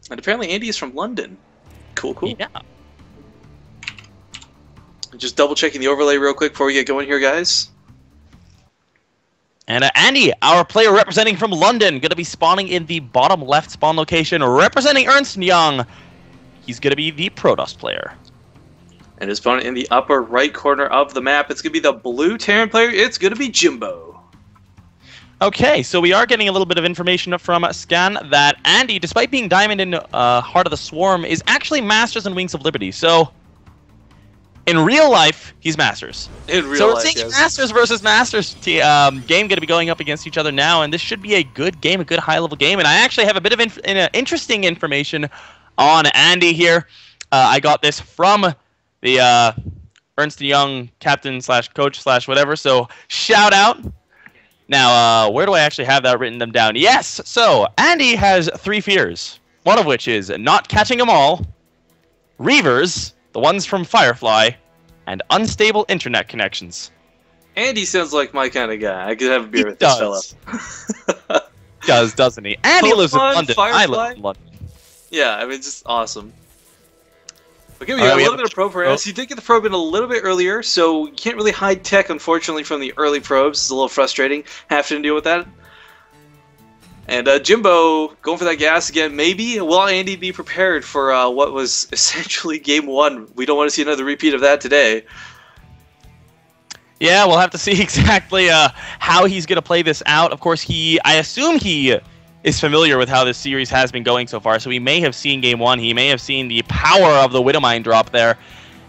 And apparently Andy is from London. Cool, cool. Yeah. Just double checking the overlay real quick before we get going here, guys. And Andy, our player representing from London, going to be spawning in the bottom left spawn location, representing Ernst Young. He's going to be the Protoss player. And his opponent in the upper right corner of the map, it's going to be the blue Terran player. It's going to be Jimbo. Okay, so we are getting a little bit of information from Scan that Andy, despite being Diamond in Heart of the Swarm, is actually Masters and Wings of Liberty. So, in real life, he's Masters. In real so life, we're seeing yes. Masters versus Masters game going to be going up against each other now, and this should be a good game, a good high-level game. And I actually have a bit of interesting information on Andy here. I got this from the Ernst Young captain/coach/whatever, so shout out. Now, where do I actually have that written them down? Yes! So, Andy has 3 fears. One of which is not catching them all, Reavers, the ones from Firefly, and unstable internet connections. Andy sounds like my kind of guy. I could have a beer with this fella. Doesn't he? Andy lives in London. Firefly? I live in London. Yeah, I mean, just awesome. Okay, we All got right, a little bit of probe for us. You did get the probe in a little bit earlier, so you can't really hide tech, unfortunately, from the early probes. It's a little frustrating having to deal with that. And Jimbo going for that gas again. Maybe will Andy be prepared for what was essentially game 1? We don't want to see another repeat of that today. Yeah, we'll have to see exactly how he's going to play this out. Of course, I assume he is familiar with how this series has been going so far, so he may have seen game 1. He may have seen the power of the Widowmine drop there.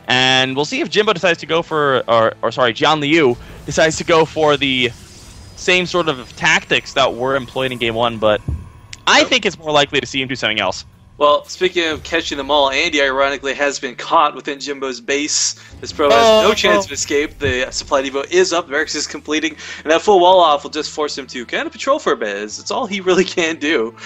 And we'll see if Jimbo decides to go for, or sorry, Jian Liu decides to go for the same sort of tactics that were employed in game 1, but I think it's more likely to see him do something else. Well, speaking of catching them all, Andy, ironically, has been caught within Jimbo's base. This probe has no chance of escape. The supply depot is up, the barracks is completing, and that full wall off will just force him to kind of patrol for a bit. It's all he really can do.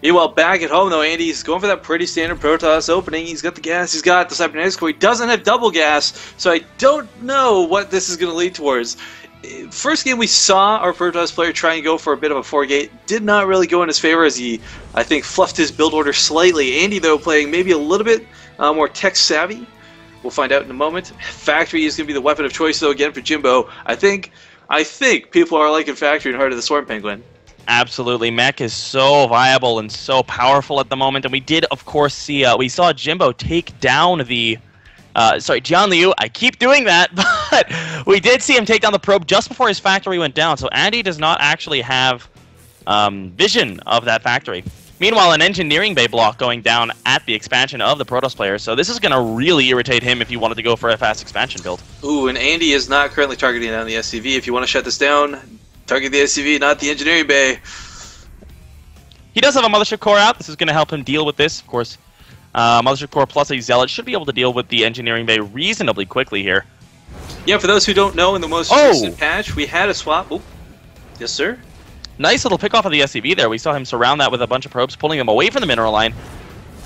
Meanwhile, back at home, though, Andy's going for that pretty standard Protoss opening. He's got the gas, he's got the cybernetics core. He doesn't have double gas, so I don't know what this is going to lead towards. First game we saw our Protoss player try and go for a bit of a 4-gate. Did not really go in his favor as he, I think, fluffed his build order slightly. Andy, though, playing maybe a little bit more tech-savvy. We'll find out in a moment. Factory is going to be the weapon of choice, though, again, for Jimbo. I think people are liking Factory in Heart of the Swarm, Pengwin. Absolutely. Mech is so viable and so powerful at the moment. And we did, of course, see, we saw Jimbo take down the... sorry, Jian Liu, I keep doing that, but we did see him take down the probe just before his factory went down, so Andy does not actually have vision of that factory. Meanwhile, an engineering bay block going down at the expansion of the Protoss player, so this is going to really irritate him if he wanted to go for a fast expansion build. Ooh, and Andy is not currently targeting down the SCV. If you want to shut this down, target the SCV, not the engineering bay. He does have a Mothership Core out. This is going to help him deal with this, of course. Mothership Core plus a Zealot should be able to deal with the engineering bay reasonably quickly here. Yeah, for those who don't know, in the most recent patch, we had a swap. Oh, yes, sir. Nice little pick off of the SCV there. We saw him surround that with a bunch of probes, pulling them away from the mineral line.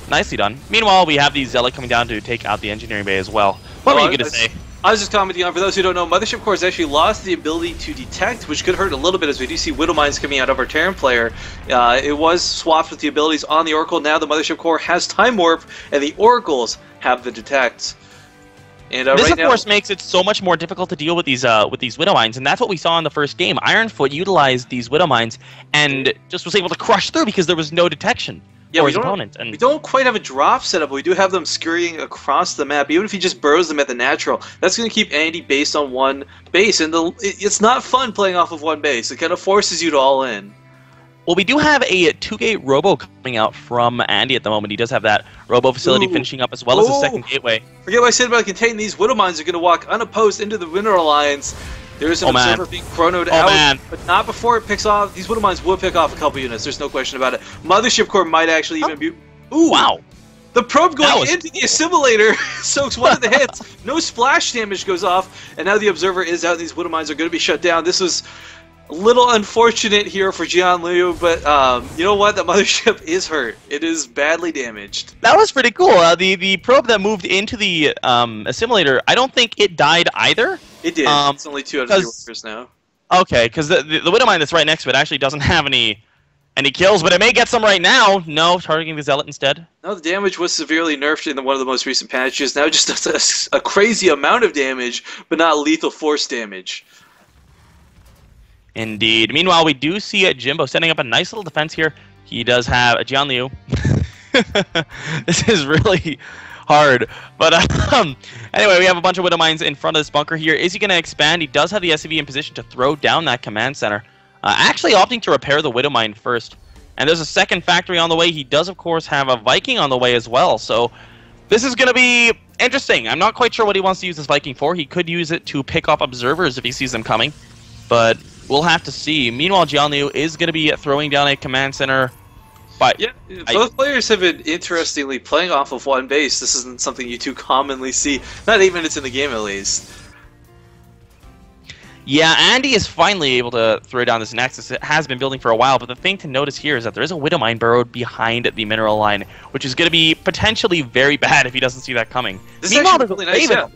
Nicely done. Meanwhile, we have the Zealot coming down to take out the engineering bay as well. What were you going to say? I was just commenting on, for those who don't know, Mothership Core has actually lost the ability to detect, which could hurt a little bit as we do see Widow Mines coming out of our Terran player. It was swapped with the abilities on the Oracle. Now the Mothership Core has Time Warp, and the Oracles have the Detect. And this, of course, makes it so much more difficult to deal with these Widow Mines, and that's what we saw in the first game. Ironfoot utilized these Widow Mines and just was able to crush through because there was no detection. Yeah, his opponent. We don't quite have a drop setup, but we do have them scurrying across the map. Even if he just burrows them at the natural, that's going to keep Andy based on one base, and it's not fun playing off of one base. It kind of forces you to all in. Well, we do have a 2-gate Robo coming out from Andy at the moment. He does have that Robo facility finishing up as well as a second gateway. Forget what I said about containing these Widow Mines are going to walk unopposed into the Mineral Alliance. There is an observer being chronoed out, but not before it picks off. These Widow Mines will pick off a couple units. There's no question about it. Mothership Core might actually even be... Ooh! Wow! The probe going into the assimilator soaks one of the hits. No splash damage goes off, and now the observer is out. These Widow Mines are going to be shut down. This was a little unfortunate here for Jian Liu, but you know what? The mothership is hurt. It is badly damaged. That was pretty cool. The probe that moved into the assimilator, I don't think it died either. It did. It's only 2 out of 3 workers now. Okay, because the Widow Mine that's right next to it actually doesn't have any And he kills, but it may get some right now. No, targeting the Zealot instead. No, the damage was severely nerfed in one of the most recent patches. Now just does a crazy amount of damage, but not lethal force damage. Indeed. Meanwhile, we do see Jimbo setting up a nice little defense here. He does have a Jian Liu. This is really hard. But anyway, we have a bunch of Widow Mines in front of this bunker here. Is he going to expand? He does have the SCV in position to throw down that command center. Actually opting to repair the Widow Mine first. And there's a second factory on the way. He does, of course, have a Viking on the way as well. So this is going to be interesting. I'm not quite sure what he wants to use this Viking for. He could use it to pick off observers if he sees them coming. But we'll have to see. Meanwhile, Jian Liu is going to be throwing down a command center. But yeah, both players have been interestingly playing off of one base. This isn't something you too commonly see. Not even it's in the game, at least. Yeah, Andy is finally able to throw down this Nexus. It has been building for a while, but the thing to notice here is that there is a Widow Mine burrowed behind the mineral line, which is going to be potentially very bad if he doesn't see that coming. This is actually really nice, yeah.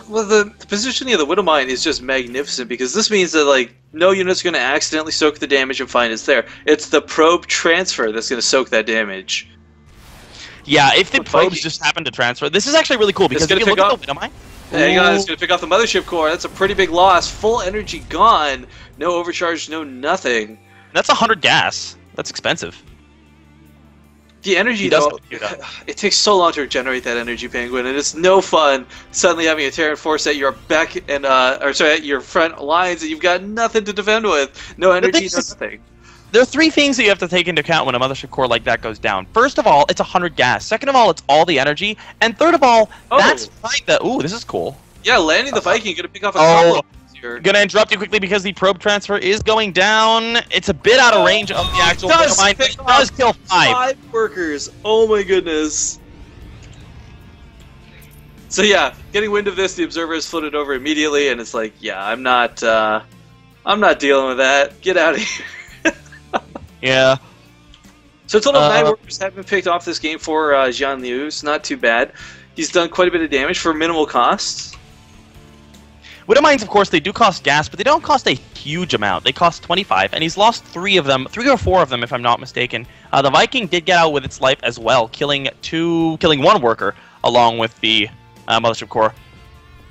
Well, the positioning of the Widow Mine is just magnificent, because this means that, like, no unit's going to accidentally soak the damage and find it's there. It's the probe transfer that's going to soak that damage. Yeah, if the probes just happen to transfer, this is actually really cool, because if you look at the Widow Mine... Hang on, it's going to pick off the mothership core. That's a pretty big loss. Full energy gone. No overcharge, no nothing. That's 100 gas. That's expensive. The energy, though, it takes so long to regenerate that energy, Penguin, and it's no fun suddenly having a Terran force at your back and at your front lines and you've got nothing to defend with. No energy, no nothing. There are three things that you have to take into account when a mothership core like that goes down. First of all, it's 100 gas. Second of all, it's all the energy. And third of all, that's right. Ooh, this is cool. Yeah, landing the Viking, gonna pick off a couple. Gonna interrupt you quickly because the probe transfer is going down. It's a bit out of range of the actual mine. It does kill 5 workers. Oh my goodness. So yeah, getting wind of this, the observer is floated over immediately, and it's like, yeah, I'm not dealing with that. Get out of here. Yeah. So a total of 9 workers have been picked off this game for Jian Liu. It's not too bad. He's done quite a bit of damage for minimal costs. Widow Mines, of course, they do cost gas, but they don't cost a huge amount. They cost 25, and he's lost 3 of them, 3 or 4 of them, if I'm not mistaken. The Viking did get out with its life as well, killing 1 worker along with the mothership core.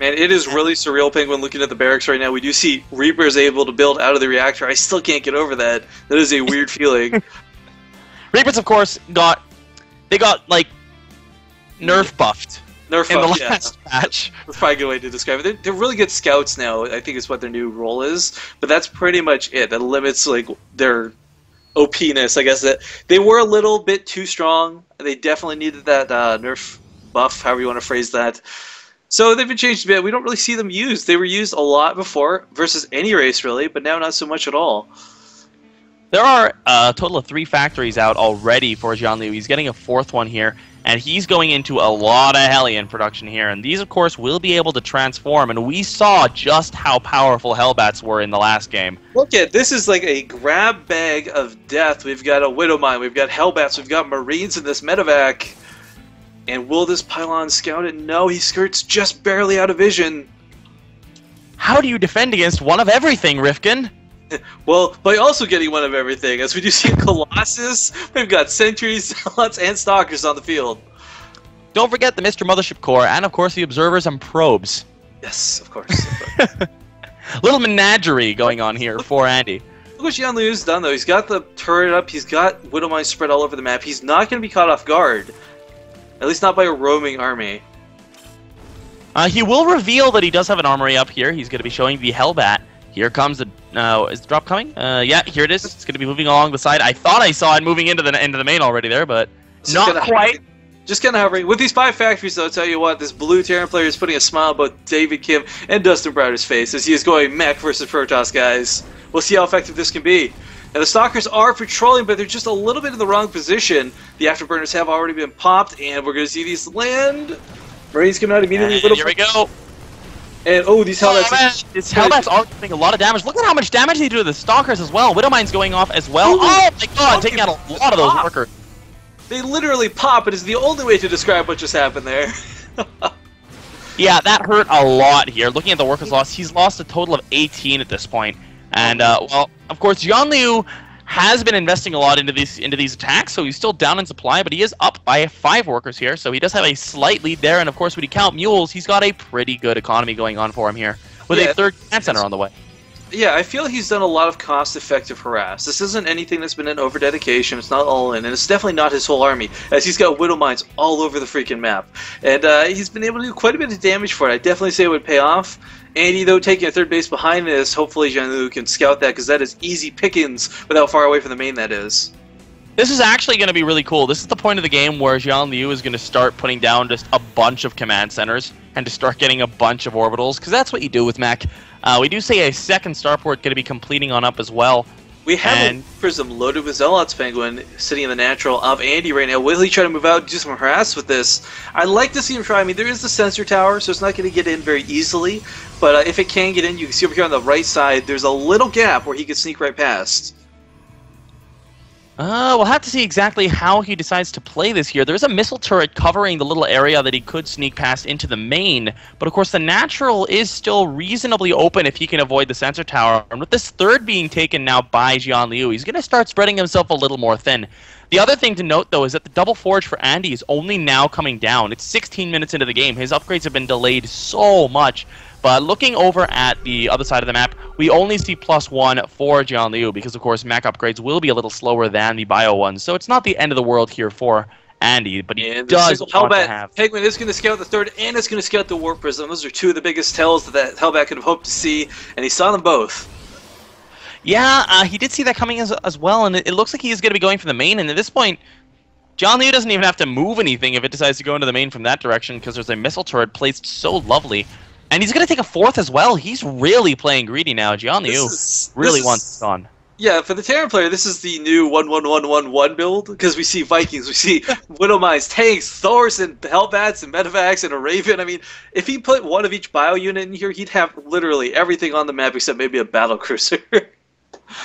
Man, it is really surreal, Penguin, looking at the barracks right now. We do see Reapers able to build out of the reactor. I still can't get over that. That is a weird feeling. Reapers, of course, got like nerf buffed. Nerf in buffed, the last patch. That's probably a good way to describe it. They're really good scouts now, I think is what their new role is. But that's pretty much it. That limits like their OP-ness, I guess. That they were a little bit too strong. They definitely needed that nerf buff, however you want to phrase that. So they've been changed a bit. We don't really see them used. They were used a lot before versus any race, really, but now not so much at all. There are a total of 3 factories out already for Jian Liu. He's getting a 4th one here, and he's going into a lot of Hellion production here. And these, of course, will be able to transform, and we saw just how powerful Hellbats were in the last game. Look at this is like a grab bag of death. We've got a Widow Mine, we've got Hellbats, we've got Marines in this medevac. And will this pylon scout it? No, he skirts just barely out of vision. How do you defend against one of everything, Rifkin? Well, by also getting one of everything. As we do see Colossus, we've got sentries, zealots, and stalkers on the field. Don't forget the Mr. Mothership Core, and of course the observers and probes. Yes, of course. Little menagerie going on here for Andy. Look what Jian Liu's done, though. He's got the turret up, he's got Widow Mines spread all over the map. He's not going to be caught off guard. At least not by a roaming army. He will reveal that he does have an armory up here. He's going to be showing the Hellbat. Here comes the... is the drop coming? Yeah, here it is. It's going to be moving along the side. I thought I saw it moving into the main already there, but not quite. Just kind of hovering. With these 5 factories, though, I'll tell you what, this blue Terran player is putting a smile on both David Kim and Dustin Browder's face as he is going mech versus Protoss, guys. We'll see how effective this can be. Now, the Stalkers are patrolling, but they're just a little bit in the wrong position. The Afterburners have already been popped, and we're going to see these land. Marines coming out immediately. And here we go. And, oh, these Hellbats. These Hellbats are doing a lot of damage. Look at how much damage they do to the Stalkers as well. Widow Mine's going off as well. Ooh, oh, my God, taking out a lot of those workers. They literally pop. It is the only way to describe what just happened there. Yeah, that hurt a lot here. Looking at the workers lost, he's lost a total of 18 at this point. And, well, of course, Jian Liu has been investing a lot into these attacks, so he's still down in supply, but he is up by 5 workers here, so he does have a slight lead there, and of course when you count mules, he's got a pretty good economy going on for him here, with a third command center on the way. Yeah, I feel he's done a lot of cost-effective harass. This isn't anything that's been an over-dedication, it's not all in, and it's definitely not his whole army, as he's got Widow Mines all over the freaking map. And he's been able to do quite a bit of damage for it. I definitely say it would pay off. Andy, though, taking a third base behind this, hopefully Jianliu can scout that, because that is easy pickings with how far away from the main that is. This is actually going to be really cool. This is the point of the game where Jianliu is going to start putting down just a bunch of command centers and to start getting a bunch of orbitals, because that's what you do with mech. We do say a second starport going to be completing on up as well. We have a Prism loaded with Zealots, Pengwin, sitting in the natural of Andy right now. Will he try to move out and do some harass with this? I'd like to see him try. I mean, there is the sensor tower, so it's not going to get in very easily. But if it can get in, you can see over here on the right side, there's a little gap where he could sneak right past. We'll have to see exactly how he decides to play this here. There's a missile turret covering the little area that he could sneak past into the main, but of course the natural is still reasonably open if he can avoid the sensor tower. And with this third being taken now by Jianliu, he's going to start spreading himself a little more thin. The other thing to note, though, is that the double forge for Andy is only now coming down. It's 16 minutes into the game. His upgrades have been delayed so much. But looking over at the other side of the map, we only see +1 for Jianliu because, of course, mech upgrades will be a little slower than the bio ones. So it's not the end of the world here for Andy, but he does want to have... Pengwin is going to scout the third, and it's going to scout the Warp Prism. Those are two of the biggest tells that Hellbat could have hoped to see, and he saw them both. Yeah, he did see that coming as well, and it looks like he is going to be going for the main, and at this point, Jianliu doesn't even have to move anything if it decides to go into the main from that direction because there's a missile turret placed so lovely. And he's going to take a fourth as well. He's really playing greedy now. Jianliu really wants it on. Yeah, for the Terran player, this is the new 1-1-1-1-1 build, because we see Vikings, we see Widow Mines, tanks, Thors, and Hellbats, and Medivacs, and a Raven. I mean, if he put one of each bio unit in here, he'd have literally everything on the map except maybe a battle cruiser.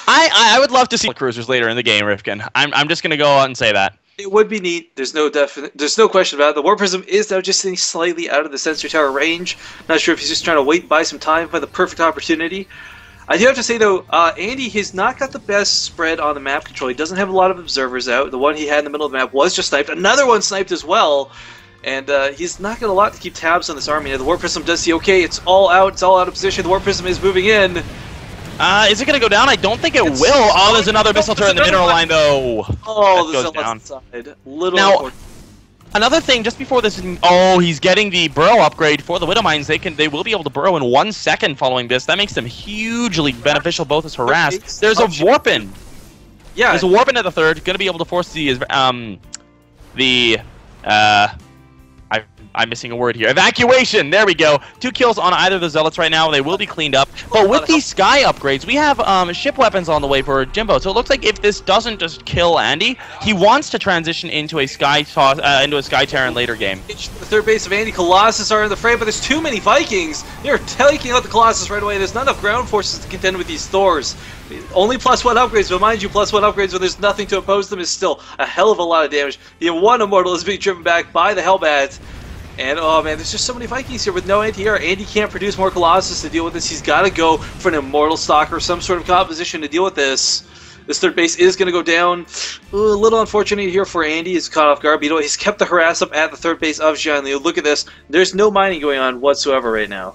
I would love to see cruisers later in the game, Rifkin. I'm just going to go out and say that. It would be neat. There's no question about it. The War Prism is now just sitting slightly out of the sensor tower range. Not sure if he's just trying to wait and buy some time, find the perfect opportunity. I do have to say, though, Andy has not got the best spread on the map control. He doesn't have a lot of observers out. The one he had in the middle of the map was just sniped. Another one sniped as well. And he's not got a lot to keep tabs on this army. Now, the War Prism does see, okay, it's all out of position. The War Prism is moving in. Is it going to go down? I don't think it will. Oh, there's another missile turret in the mineral line, though. Oh, the Zealots inside. Now, another thing, just before this, oh, he's getting the burrow upgrade for the Widow Mines. They will be able to burrow in 1 second following this. That makes them hugely beneficial, both as harass. There's a Warpin. Yeah, there's a Warpin at the third. Going to be able to force I'm missing a word here. Evacuation! There we go. 2 kills on either of the Zealots right now. They will be cleaned up. But with these Sky upgrades, we have ship weapons on the way for Jimbo. So it looks like if this doesn't just kill Andy, he wants to transition into a Sky Terran later game. The third base of Andy, Colossus are in the fray, but there's too many Vikings. They're taking out the Colossus right away. There's not enough ground forces to contend with these Thors. Only +1 upgrades, but mind you, +1 upgrades when there's nothing to oppose them is still a hell of a lot of damage. The one Immortal is being driven back by the Hellbat. And, oh man, there's just so many Vikings here with no anti-air. Andy can't produce more Colossus to deal with this. He's got to go for an Immortal Stalker, some sort of composition to deal with this. This third base is going to go down. A little unfortunate here for Andy. He's caught off guard. But, you know, he's kept the harass up at the third base of Jianliu. Look at this. There's no mining going on whatsoever right now.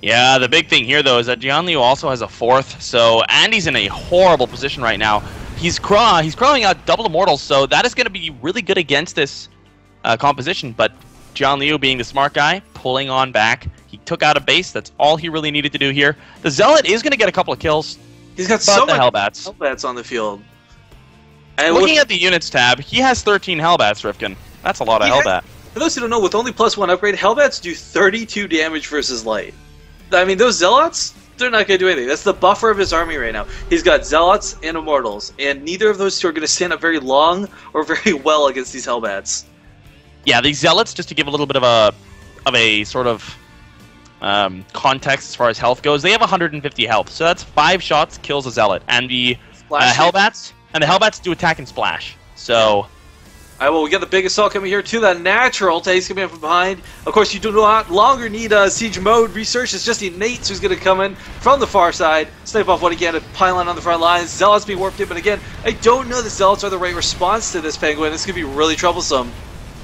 Yeah, the big thing here, though, is that Jianliu also has a fourth. So Andy's in a horrible position right now. He's crawling out double Immortals, so that is going to be really good against this composition. But Jianliu, being the smart guy, pulling on back. He took out a base. That's all he really needed to do here. The Zealot is going to get a couple of kills. He's got so many Hellbats on the field. And looking at the units tab, he has 13 Hellbats, Rifkin. That's a lot of Hellbat. For those who don't know, with only +1 upgrade, Hellbats do 32 damage versus light. I mean, those Zealots, they're not going to do anything. That's the buffer of his army right now. He's got Zealots and Immortals, and neither of those two are going to stand up very long or very well against these Hellbats. Yeah, these Zealots, just to give a little bit of a sort of context as far as health goes, they have 150 health, so that's 5 shots kills a Zealot, and the Hellbats do attack and splash. So Alright, well, we got the big assault coming here to the natural. Tate's coming in from behind. Of course, you do not longer need siege mode research. It's just innate who's going to come in from the far side, snipe off what he can to pile on the front lines. Zealots being warped in, but again, I don't know the Zealots are the right response to this Pengwin. This could be really troublesome.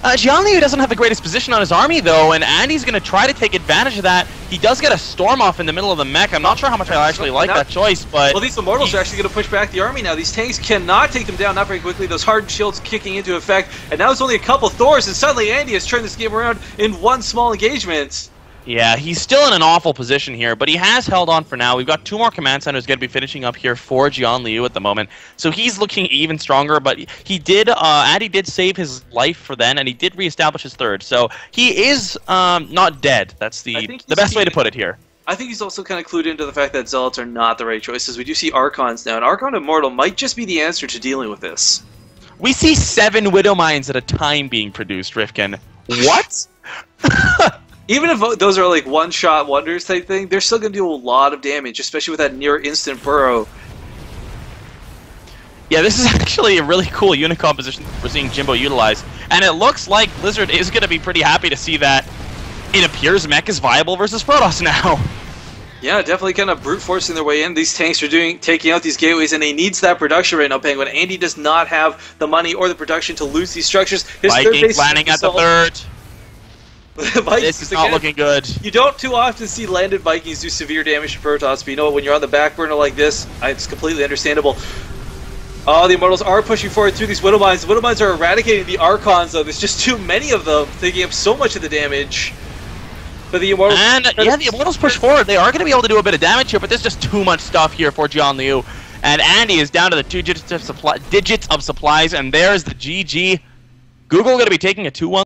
Jianliu doesn't have the greatest position on his army, though, and Andy's going to try to take advantage of that. He does get a storm off in the middle of the mech. I'm not sure how much I actually like that choice, but... Well, these Immortals are actually going to push back the army now. These tanks cannot take them down, not very quickly. Those hardened shields kicking into effect, and now it's only a couple Thors, and suddenly Andy has turned this game around in one small engagement. Yeah, he's still in an awful position here, but he has held on for now. We've got 2 more command centers going to be finishing up here for Jianliu at the moment, so he's looking even stronger. But he did, Andy did save his life for then, and he did reestablish his third, so he is not dead. That's the best way to put it here. I think he's also kind of clued into the fact that Zealots are not the right choices. We do see Archons now, and Archon Immortal might just be the answer to dealing with this. We see 7 Widow Mines at a time being produced, Rifkin. What? Even if those are like one-shot wonders type thing, they're still going to do a lot of damage, especially with that near-instant burrow. Yeah, this is actually a really cool unit composition we're seeing Jimbo utilize. And it looks like Blizzard is going to be pretty happy to see that it appears mech is viable versus Protoss now. Yeah, definitely kind of brute forcing their way in. These tanks are taking out these gateways, and he needs that production right now, Pengwin. Andy does not have the money or the production to lose these structures. His Vikings landing at the third. This is not looking good. You don't too often see landed Vikings do severe damage to Protoss, but you know what, when you're on the back burner like this, it's completely understandable. Oh, the Immortals are pushing forward through these Widow Mines. The Widow Mines are eradicating the Archons, though. There's just too many of them, taking up so much of the damage. But the Immortals... And, yeah, the Immortals push forward. They are going to be able to do a bit of damage here, but there's just too much stuff here for Jianliu. And Andy is down to the 2 digits of supplies, and there's the GG. Google going to be taking a 2-1.